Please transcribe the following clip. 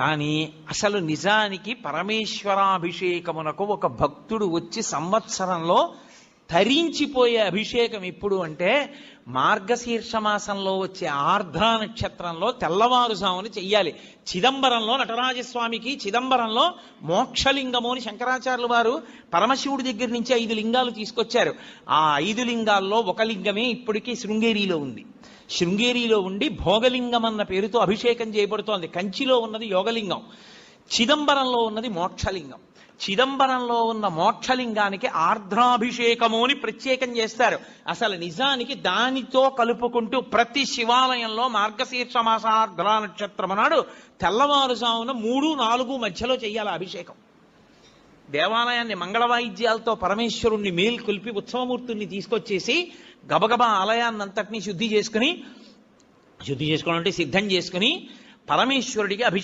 కానీ అసలు నిజానికి పరమేశ్వరాభిషేకమునకు ఒక భక్తుడు వచ్చి సంవత్సరంలో తరించిపోయే అభిషేకం ఎప్పుడు అంటే మార్గశీర్ష మాసంలో వచ్చే ఆర్ద్ర నక్షత్రంలో తెల్లవారుజామున చెయ్యాలి. చిదంబరంలో నటరాజస్వామికి చిదంబరంలో మోక్షలింగము అని శంకరాచార్యులు వారు పరమశివుడి దగ్గర నుంచి 5 లింగాలు తీసుకొచ్చారు. ఆ 5 లింగాల్లో ఒక లింగమే ఇప్పటికీ శృంగేరిలో ఉంది. శృంగేరిలో ఉండి భోగలింగం అన్న పేరుతో అభిషేకం చేయబడుతోంది. కంచిలో ఉన్నది యోగలింగం, చిదంబరంలో ఉన్నది మోక్షలింగం. చిదంబరంలో ఉన్న మోక్షలింగానికి ఆర్ద్రాభిషేకము అని ప్రత్యేకం చేస్తారు. అసలు నిజానికి దానితో కలుపుకుంటూ ప్రతి శివాలయంలో మార్గశీర్ష మాస ఆర్ద్ర నక్షత్రం నాడు తెల్లవారుజామున 3-4 మధ్యలో చెయ్యాలి అభిషేకం. దేవాలయాన్ని మంగళ వాయిద్యాలతో పరమేశ్వరుణ్ణి మేల్కొల్పి ఉత్సవమూర్తుల్ని తీసుకొచ్చేసి గబగబా ఆలయాన్నంతటినీ శుద్ధి చేసుకోవడం అంటే సిద్ధం చేసుకుని పరమేశ్వరుడికి అభిషేకం